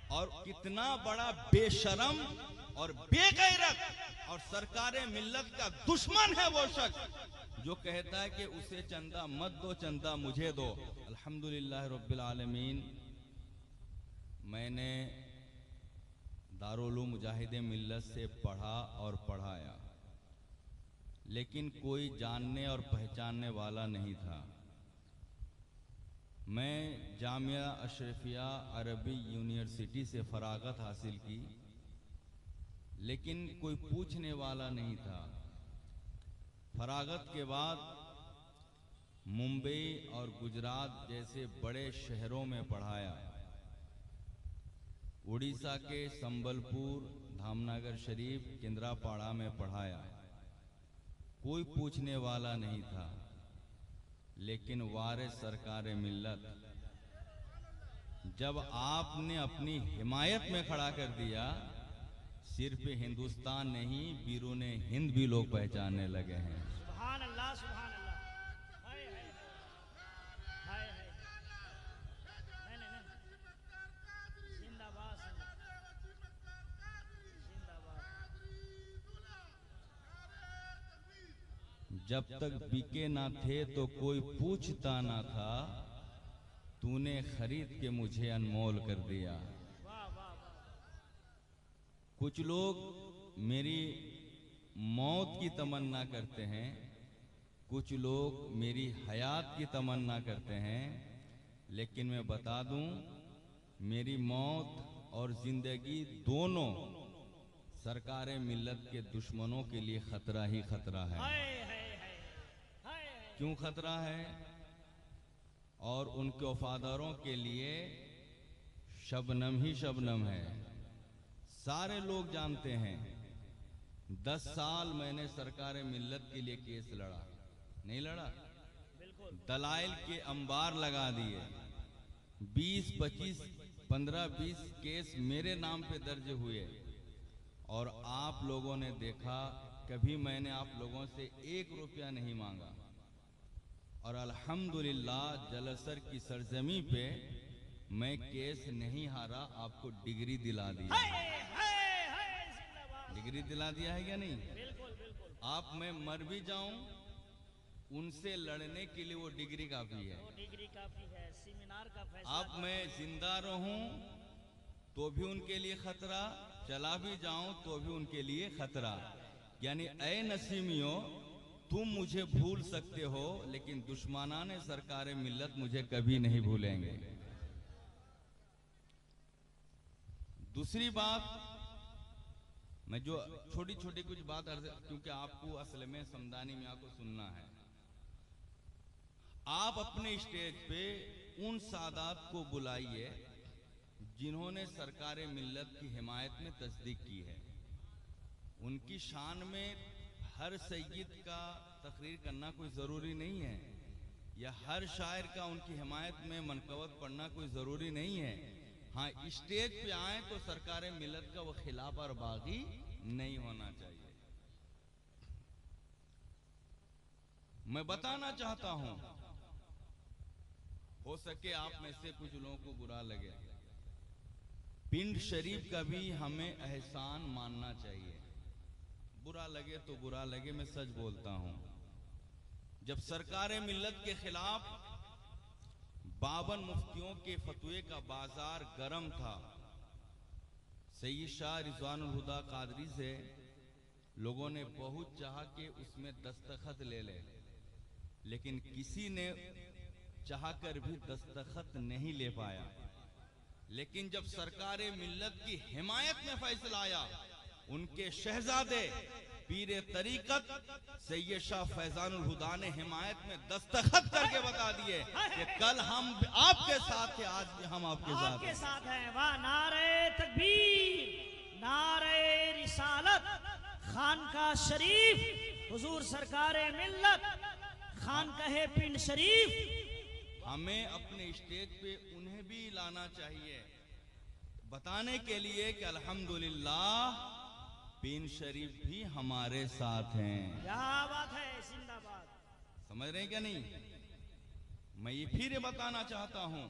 और कितना बड़ा बेशरम और बेगैरत और सरकारे मिल्लत का दुश्मन है वो शख्स जो कहता है कि उसे चंदा मत दो, चंदा मुझे दो। अल्हम्दुलिल्लाह रब्बिल आलमीन, मैंने दारुल उलूम मुजाहिदे मिल्लत से पढ़ा और पढ़ाया, लेकिन कोई जानने और पहचानने वाला नहीं था। मैं जामिया अशरफिया अरबी यूनिवर्सिटी से फरागत हासिल की, लेकिन कोई पूछने वाला नहीं था। फरागत के बाद मुंबई और गुजरात जैसे बड़े शहरों में पढ़ाया। उड़ीसा के संबलपुर, धामनगर शरीफ, केंद्रापाड़ा में पढ़ाया। कोई पूछने वाला नहीं था, लेकिन वारिस सरकारे मिल्लत जब आपने अपनी हिमायत में खड़ा कर दिया, सिर्फ हिंदुस्तान नहीं बीरून हिंद भी लोग पहचानने लगे हैं। सुभान अल्लाह, सुभान अल्लाह। हाय हाय हाय हाय। नहीं, जिंदाबाद जिंदाबाद। जब तक बिके ना थे तो कोई पूछता ना था, तूने खरीद के मुझे अनमोल कर दिया। वाह वाह वाह। कुछ लोग मेरी मौत की तमन्ना करते हैं, कुछ लोग मेरी हयात की तमन्ना करते हैं, लेकिन मैं बता दूं, मेरी मौत और जिंदगी दोनों सरकारे मिल्लत के दुश्मनों के लिए खतरा ही खतरा है। हाय हाय हाय हाय। क्यों खतरा है? और उनके वफादारों के लिए शबनम ही शबनम है। सारे लोग जानते हैं, 10 साल मैंने सरकारे मिल्लत के लिए केस लड़ा, नहीं लड़ा? बिल्कुल। दलाइल के अंबार लगा दिए। 20, 25, 15, 20 केस मेरे नाम पे दर्ज हुए, और आप लोगों ने देखा कभी मैंने आप लोगों से 1 रुपया नहीं मांगा। और अल्हम्दुलिल्लाह जलसर की सरजमी पे मैं केस नहीं हारा, आपको डिग्री दिला दिया। हाय हाय हाय, जिंदाबाद। डिग्री दिला दिया है क्या नहीं? बिल्कुल बिल्कुल। आप मैं मर भी जाऊं, उनसे लड़ने के लिए वो डिग्री काफी है। वो डिग्री काफी है, सेमिनार का फैसला। आप मैं जिंदा रहूं तो भी उनके लिए खतरा, चला भी जाऊं तो भी उनके लिए खतरा। यानी ऐ नसीमियों, तुम मुझे भूल सकते हो, लेकिन दुश्मनाने सरकारे मिल्लत मुझे कभी नहीं भूलेंगे। दूसरी बात, मैं जो छोटी छोटी कुछ बात क्योंकि आपको असल में समदानी मियां को सुनना है। आप अपने स्टेज पे उन सादात को बुलाइए जिन्होंने सरकारे मिल्लत की हिमायत में तस्दीक की है। उनकी शान में हर सैयद का तकरीर करना कोई ज़रूरी नहीं है, या हर शायर का उनकी हिमायत में मनकबत पढ़ना कोई ज़रूरी नहीं है। हाँ, स्टेज पे आए तो सरकारे मिल्लत का वो खिलाफ और बागी नहीं होना चाहिए। मैं बताना चाहता हूं, हो सके आप में से कुछ लोगों को बुरा लगे, पिंड शरीफ का भी हमें एहसान मानना चाहिए। बुरा लगे तो बुरा लगे, मैं सच बोलता हूं। जब सरकारे मिल्लत के खिलाफ 52 मुफ्तियों के फतवे का बाजार गर्म था, सैयद शाह रिजवानुल हुदा कादरी से लोगों ने बहुत चाहा कि उसमें दस्तखत ले ले, लेकिन किसी ने चाहकर भी दस्तखत नहीं ले पाया। लेकिन जब सरकारे मिल्लत की हिमायत में फैसला आया, उनके शहजादे पीरे तरीकत सैयद शाह फैजानुल हुदा ने हिमायत में दस्तखत करके बता दिए कि कल हम आपके साथ थे, आज भी हम आपके साथ हैं। वाह, नारे तकबीर, नारे रिसालत, खानका शरीफ, हुजूर सरकारे मिल्लत, खानकाहे पिंड शरीफ। हमें अपने स्टेज पे उन्हें भी लाना चाहिए, बताने के लिए कि अल्हम्दुलिल्लाह पिंड शरीफ भी हमारे साथ हैं। क्या बात है, जिंदाबाद। समझ रहे हैं क्या नहीं? मैं ये फिर बताना चाहता हूं,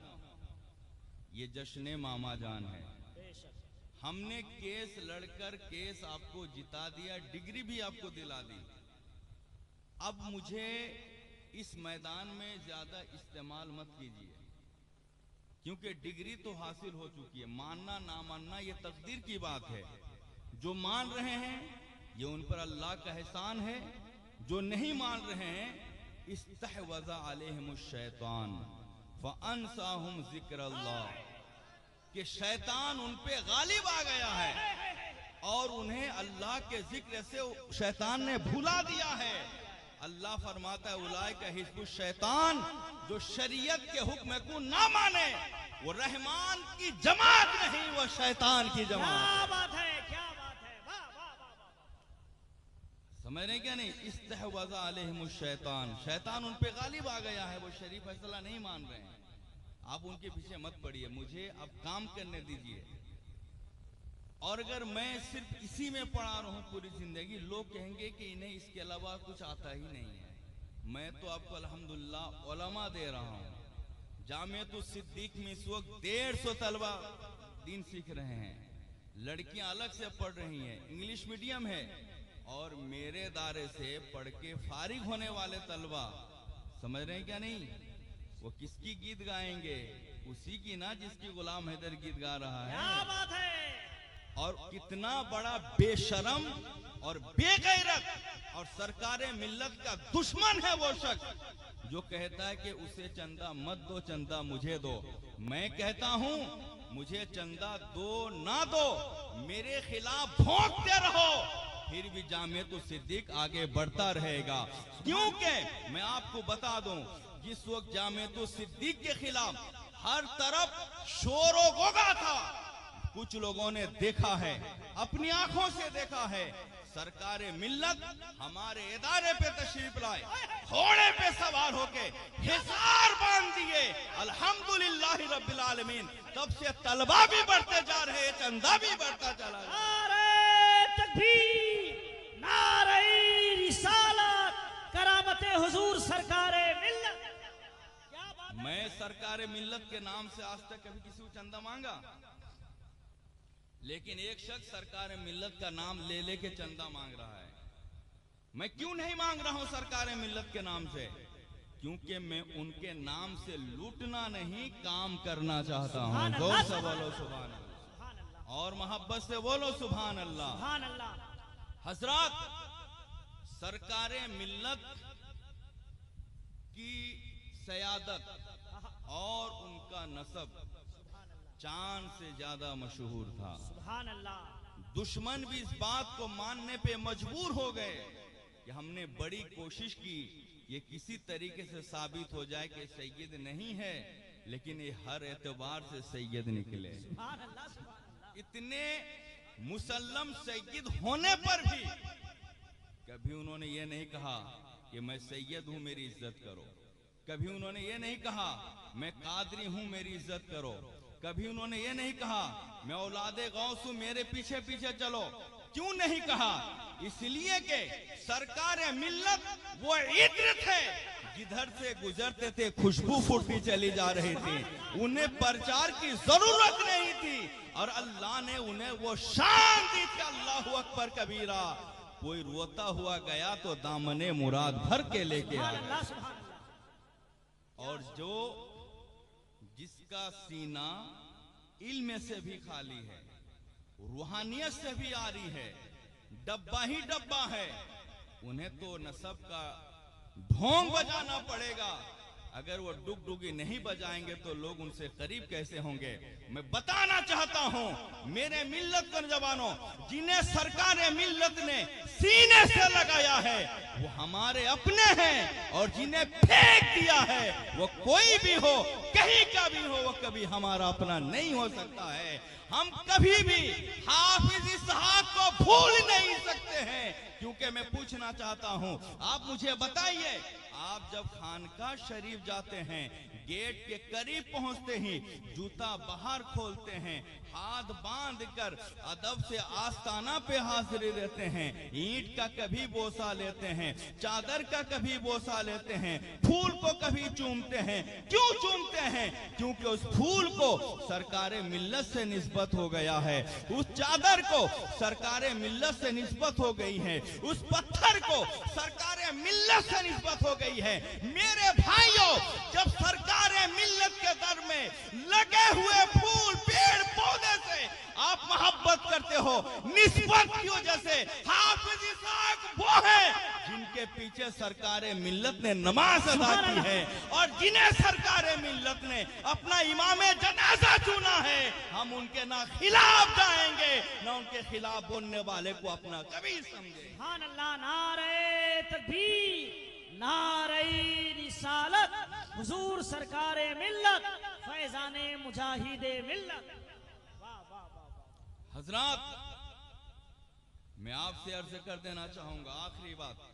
ये जश्न मामा जान है। बेशक। हमने केस लड़कर केस आपको जिता दिया, डिग्री भी आपको दिला दी। अब मुझे इस मैदान में ज्यादा इस्तेमाल मत कीजिए, क्योंकि डिग्री तो हासिल हो चुकी है। मानना ना मानना ये तकदीर की बात है। जो मान रहे हैं ये उन पर अल्लाह का एहसान है, जो नहीं मान रहे हैं इस्तहवज़ा अलैहिमुश शैतान फअनसाहुम ज़िक्रुल्लाह, कि शैतान उन पे गालिब आ गया है और उन्हें अल्लाह के जिक्र से शैतान ने भुला दिया है। अल्लाह फरमाता है उलाइका हिज़्बुश शैतान, जो शरीयत के हुक्म को ना माने वो रहमान की जमात नहीं, वो शैतान की जमात। क्या बात है, क्या बात है, वाह वाह वाह वाह। समझ रहे क्या नहीं? इस्तहवज़ा अलैहिमुश शैतान, शैतान उन पे गालिब आ गया है, वो शरीफ फैसला नहीं मान रहे हैं। आप उनके पीछे मत पड़िए, मुझे अब काम करने दीजिए। और अगर मैं सिर्फ इसी में पड़ा रहूं पूरी जिंदगी, लोग कहेंगे कि इन्हें इसके अलावा कुछ आता ही नहीं है। मैं तो आपको अल्हम्दुलिल्लाह उलमा दे रहा हूं। जामिअतुस सिद्दीक में इस वक्त 150 तलबा दीन सीख रहे हैं। लड़कियां अलग से पढ़ रही हैं, इंग्लिश मीडियम है। और मेरे दायरे से पढ़ के फारिग होने वाले तलबा, समझ रहे हैं क्या नहीं, वो किसकी गीत गाएंगे? उसी की ना जिसकी गुलाम हैदर गीत गा रहा है। क्या बात है। और कितना बड़ा बेशरम और बेगैरत और सरकारे मिल्लत का दुश्मन है वो शख्स जो कहता है कि उसे चंदा मत दो, चंदा मुझे दो। मैं कहता हूं मुझे चंदा दो ना दो, मेरे खिलाफ भौंकते रहो, फिर भी जामिअतुस सिद्दीक आगे बढ़ता रहेगा। क्योंकि मैं आपको बता दूं, जिस वक्त जामिअतुस सिद्दीक के खिलाफ हर तरफ शोर गोगा था, कुछ लोगों ने देखा है, अपनी आंखों से देखा है। सरकारे मिल्लत हमारे इदारे पे तशरीफ लाए, घोड़े पे सवार होके हिसार बांध दिए। अल्हम्दुलिल्लाह रब्बिल आलमीन, तब से तलबा भी बढ़ते जा रहे, चंदा भी बढ़ता चला गया। नारे तकबीर, नारे रिसालत, करामते हुजूर सरकारे मिल्लत। क्या बात है। मैं सरकारे मिल्लत के नाम से आज तक कभी किसी को चंदा मांगा? लेकिन एक शख्स सरकार मिल्लत का नाम ले लेके चंदा मांग रहा है। मैं क्यों नहीं मांग रहा हूं सरकार मिल्लत के नाम से? क्योंकि मैं उनके नाम से लूटना नहीं, काम करना चाहता हूं। जोर से बोलो सुभान अल्लाह, और मोहब्बत से बोलो सुभान अल्लाह, सुभान अल्लाह। हजरात, सरकार मिल्लत की सयादत और उनका नसब चांद से ज्यादा मशहूर था। सुभान अल्लाह। दुश्मन भी इस बात को मानने पे मजबूर हो गए कि हमने बड़ी कोशिश की, ये किसी तरीके से साबित हो जाए कि सैयद नहीं है, लेकिन ये हर एतबार से सैयद निकले। सुभान अल्लाह, सुभान अल्लाह। इतने मुसल्लम सैयद होने पर भी कभी उन्होंने ये नहीं कहा कि मैं सैयद हूं मेरी इज्जत करो। कभी उन्होंने ये नहीं कहा मैं कादरी हूं मेरी इज्जत करो। कभी उन्होंने ये नहीं कहा मैं औलादे गौस हूं मेरे पीछे पीछे चलो। क्यों नहीं कहा? इसलिए कि सरकार मिल्लत वो इत्र थे, जिधर से गुजरते थे खुशबू फूटती चली जा रही थी। उन्हें प्रचार की जरूरत नहीं थी और अल्लाह ने उन्हें वो शान दी थी। अल्लाहु अकबर कबीरा। कोई रोता हुआ गया तो दामने मुराद भर के लेके आ गया। और जो जिसका सीना इल्म से भी खाली है, रूहानियत से भी आरी है, डब्बा ही डब्बा है, उन्हें तो नसब का ढोंग बजाना पड़ेगा। अगर वो डुगडुगी नहीं बजाएंगे तो लोग उनसे करीब कैसे होंगे? मैं बताना चाहता हूं मेरे मिल्लत के जवानों, जिन्हें सरकार मिल्लत ने सीने से लगाया है वो हमारे अपने हैं, और जिन्हें फेंक दिया है वो कोई भी हो, कहीं का भी हो, वो कभी हमारा अपना नहीं हो सकता है। हम कभी भी हाफिज इसहाक को भूल नहीं सकते हैं, क्योंकि मैं पूछना चाहता हूं, आप मुझे बताइए, आप जब खानका शरीफ जाते हैं, गेट के करीब पहुंचते ही जूता बाहर खोलते हैं, हाथ बांध कर अदब से आस्ताना पे हाजिर रहते हैं, ईंट का कभी बोसा लेते हैं, चादर का कभी बोसा लेते हैं, फूल को कभी चूमते हैं। क्यों चूमते हैं? क्योंकि उस फूल को सरकारे मिल्लत से निस्बत हो गया है, उस चादर को सरकारे मिल्लत से निस्बत हो गई है, उस पत्थर को सरकारे मिल्लत से निस्बत हो गई है। मेरे भाइयों, जब सरकारे मिल्लत के दर में लगे हुए फूल पेड़ पौधे से आप मोहब्बत करते हो, निस्बत की वजह से हाफिज इसाक वो है जिनके पीछे सरकारे मिल्लत ने नमाज अदा की है और जिन्हें सरकारे मिल्लत ने अपना इमामे जनाजा चुना है। हम उनके ना खिलाफ जाएंगे ना उनके खिलाफ बोलने वाले को अपना कभी समझे। सुभान अल्लाह, नारे तकबीर, नारे रिसालत, हुजूर सरकारे मिल्लत, फैजाने मुजाहिदे मिल्लत। वाह वाह वाह वाह। हजरात, मैं आपसे अर्ज कर देना चाहूंगा आखिरी बात,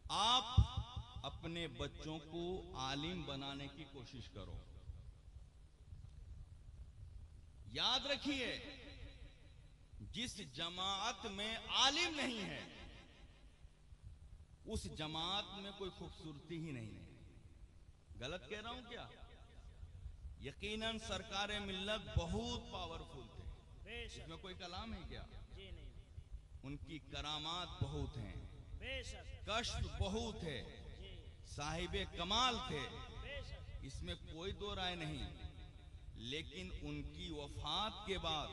आप अपने बच्चों को आलिम बनाने की कोशिश करो। याद रखिए, जिस जमात में आलिम नहीं है उस जमात में कोई खूबसूरती ही नहीं है। गलत कह रहा हूं क्या? यकीनन सरकारे मिल्लत बहुत पावरफुल थे, बेशक, इसमें कोई कलाम है क्या? जी नहीं, उनकी करामात बहुत हैं, बेशक, कष्ट बहुत है, जी, साहिबे कमाल थे, बेशक, इसमें कोई दो राय नहीं। लेकिन उनकी वफात के बाद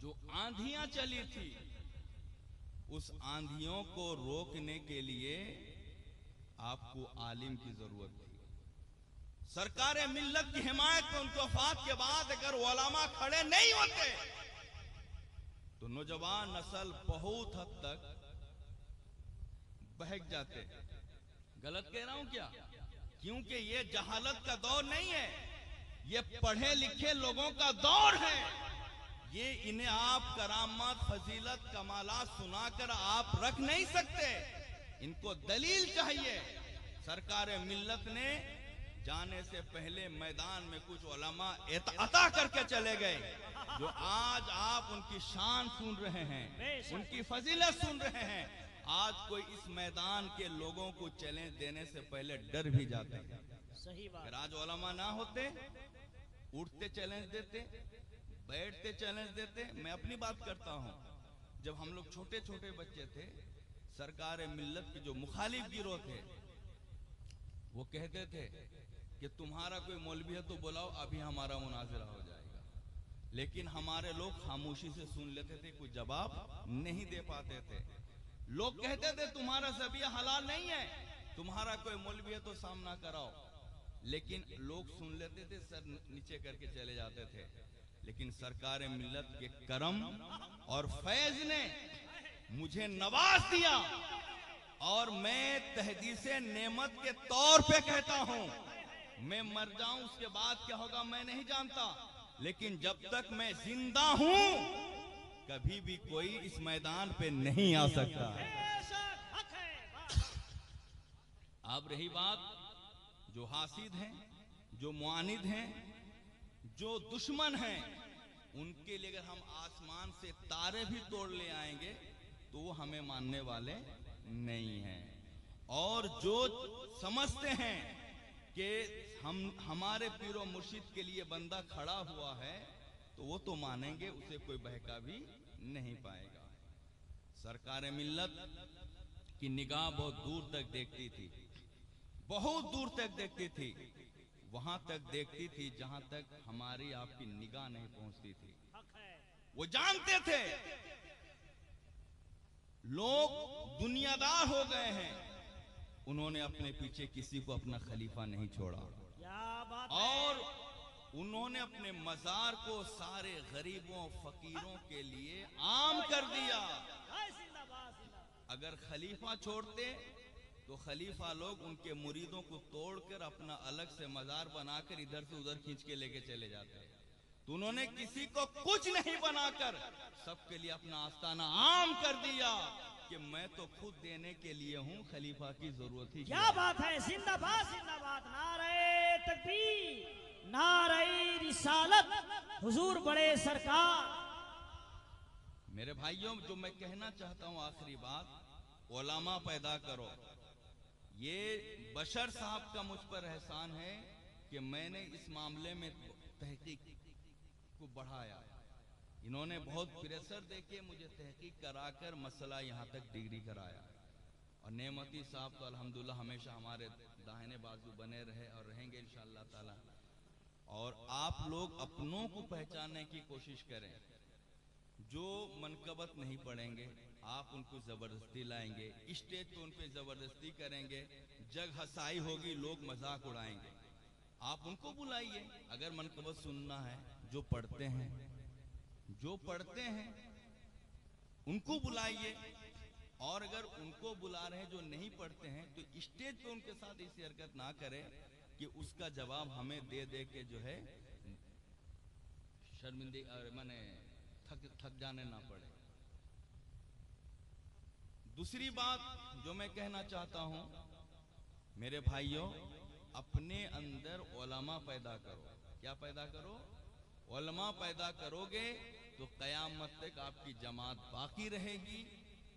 जो आंधियां चली थी, उस आंधियों को रोकने के लिए आपको आलिम की जरूरत थी। सरकारे मिल्लत की हिमायत में उनकी वफात के बाद अगर उलमा खड़े नहीं होते तो नौजवान नस्ल बहुत हद तक बहक जाते। गलत कह रहा हूं क्या? क्योंकि ये जहालत का दौर नहीं है, ये पढ़े लिखे लोगों का दौर है। ये इन्हें आप करामत फजीलत कमालात सुनाकर आप रख नहीं सकते, इनको दलील चाहिए। सरकारे मिल्लत ने जाने से पहले मैदान में कुछ उलमा अता करके चले गए, जो आज आप उनकी शान सुन रहे हैं, उनकी फजीलत सुन रहे हैं। आज कोई इस मैदान के लोगों को चैलेंज देने से पहले डर भी जाते हैं। सही बात। अगर आज उलमा ना होते, उठते चैलेंज देते, बैठते चैलेंज देते। मैं अपनी बात करता हूं, जब हम लोग छोटे छोटे बच्चे थे, सरकारे मिल्लत के जो मुखालिफ गिरोह थे वो कहते थे कि तुम्हारा कोई मौलवी है तो बुलाओ, अभी हमारा मुनाजरा हो जाएगा। लेकिन हमारे लोग खामोशी से सुन लेते थे, कुछ जवाब नहीं दे पाते थे। लोग कहते थे तुम्हारा ज़बिया हलाल नहीं है, तुम्हारा कोई मौलवी है तो सामना कराओ। लेकिन लोग सुन लेते थे, सर नीचे करके चले जाते थे। लेकिन सरकारे मिल्लत के करम और फैज ने मुझे नवाज दिया, और मैं तहदीसे नेमत के तौर पे कहता हूं, मैं मर जाऊं उसके बाद क्या होगा मैं नहीं जानता, लेकिन जब तक मैं जिंदा हूं कभी भी कोई इस मैदान पे नहीं आ सकता। बेशक, हक है, वाह। अब रही बात जो हासिद हैं, जो मुआनिद हैं, जो दुश्मन हैं, उनके लिए अगर हम आसमान से तारे भी तोड़ ले आएंगे तो वो हमें मानने वाले नहीं हैं। और जो समझते हैं कि हमारे पीरो मुर्शिद के लिए बंदा खड़ा हुआ है तो वो तो मानेंगे, उसे कोई बहका भी नहीं पाएगा। सरकारे मिल्लत की निगाह बहुत दूर तक देखती थी, बहुत दूर तक देखती थी, वहां तक देखती थी जहां तक हमारी आपकी निगाह नहीं पहुंचती थी। हक है। वो जानते थे लोग दुनियादार हो गए हैं, उन्होंने अपने पीछे किसी को अपना खलीफा नहीं छोड़ा, क्या बात है। और उन्होंने अपने मजार को सारे गरीबों फकीरों के लिए आम कर दिया। हाय जिंदाबाद, जिंदाबाद। अगर खलीफा छोड़ते तो खलीफा लोग उनके मुरीदों को तोड़कर अपना अलग से मजार बनाकर इधर से उधर खींच के लेके चले जाते। तो उन्होंने किसी को कुछ नहीं बनाकर सबके लिए अपना आस्थाना आम कर दिया कि मैं तो खुद देने के लिए हूं, खलीफा की जरूरत ही क्या बात है। जिंदाबाद जिंदाबाद, नारे तकबीर, नारे रिसालत, हुजूर बड़े सरकार। मेरे भाइयों, जो मैं कहना चाहता हूं आखिरी बात, उलमा पैदा करो। ये बशर साहब का मुझ पर एहसान है कि मैंने इस मामले में तहकीक को बढ़ाया। इन्होंने बहुत प्रेशर देके मुझे तहकीक कराकर मसला यहाँ तक डिग्री कराया। और नेमती साहब तो अल्हम्दुलिल्लाह हमेशा हमारे दाहिने बाजू बने रहे और रहेंगे इंशाअल्लाह ताला। और आप लोग अपनों को पहचानने की कोशिश करें। जो मनकबत नहीं पढ़ेंगे आप उनको जबरदस्ती लाएंगे, स्टेज पे उन पे जबरदस्ती करेंगे, जग हंसाई होगी, लोग मजाक उड़ाएंगे। आप उनको बुलाइए अगर मनकबत सुनना है, जो पढ़ते हैं उनको बुलाइए। और अगर उनको बुला रहे हैं जो नहीं पढ़ते हैं तो स्टेज पे उनके साथ ऐसी हरकत ना करें कि उसका जवाब हमें दे दे के जो है शर्मिंदगी माने थक जाने ना पड़े। दूसरी बात जो मैं कहना चाहता हूं, मेरे भाइयों, अपने अंदर उलमा पैदा करो। क्या पैदा करो? उलमा पैदा करोगे तो कयामत तक आपकी जमात बाकी रहेगी।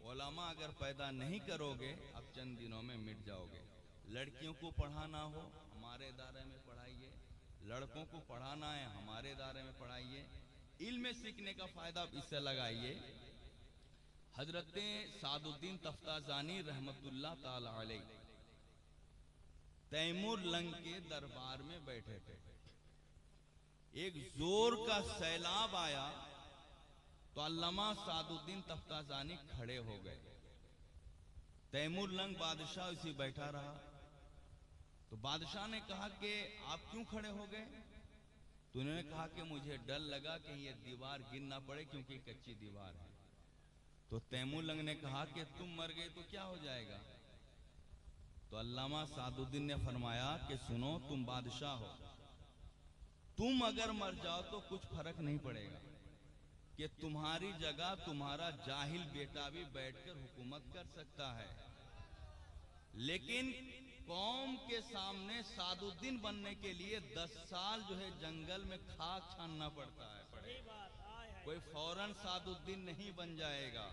उलमा अगर पैदा नहीं करोगे आप चंद दिनों में मिट जाओगे। लड़कियों को पढ़ाना हो हमारे इदारे में पढ़ाइए, लड़कों को पढ़ाना है हमारे इदारे में पढ़ाइए। इल्म सीखने का फायदा इससे लगाइए। हजरत सादुद्दीन तफ्ताजानी रहमतुल्लाह ताला अलैह तैमूर लंग के दरबार में बैठे थे। एक जोर का सैलाब आया तो अल्लामा सादुद्दीन तफ्ताजानी खड़े हो गए। तैमूर लंग बादशाह उसी बैठा रहा। तो बादशाह ने कहा कि आप क्यों खड़े हो गए? तो उन्होंने कहा कि मुझे डर लगा कि ये दीवार गिर ना पड़े क्योंकि कच्ची दीवार है। तो तैमूर लंग ने कहा कि तुम मर गए तो क्या हो जाएगा? तो अल्लामा सादुद्दीन ने फरमाया कि सुनो, तुम बादशाह हो, तुम अगर मर जाओ तो कुछ फर्क नहीं पड़ेगा कि तुम्हारी जगह तुम्हारा जाहिल बेटा भी बैठकर हुकूमत कर सकता है। लेकिन कौम के सामने सादुद्दीन बनने के लिए 10 साल जो है जंगल में खाक छानना पड़ता है। कोई फौरन सादुद्दीन नहीं बन जाएगा,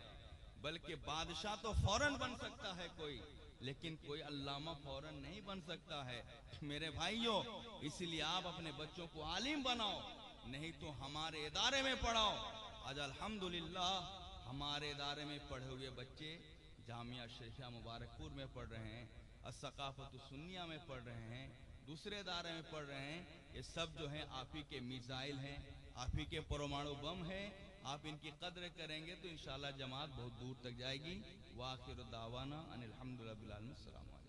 बल्कि बादशाह तो फौरन बन सकता है कोई, लेकिन कोई अल्लामा फौरन नहीं बन सकता है। मेरे भाइयों, इसलिए आप अपने बच्चों को आलिम बनाओ, नहीं तो हमारे इदारे में पढ़ाओ। आज अल्हम्दुलिल्लाह हमारे इदारे में पढ़े हुए बच्चे जामिया शरीफिया मुबारकपुर में पढ़ रहे हैं, अस्सकाफतु सुन्निया में पढ़ रहे हैं, दूसरे इदारे में पढ़ रहे हैं। ये सब जो है आप ही के मिसाइल हैं, आप ही के परमाणु बम है। आप इनकी कद्र करेंगे तो इंशाअल्लाह जमात बहुत दूर तक जाएगी। वाखिर दावाना अनिल हम्दुलिल्लाह बिल आलमीन। अस्सलाम वालेकुम।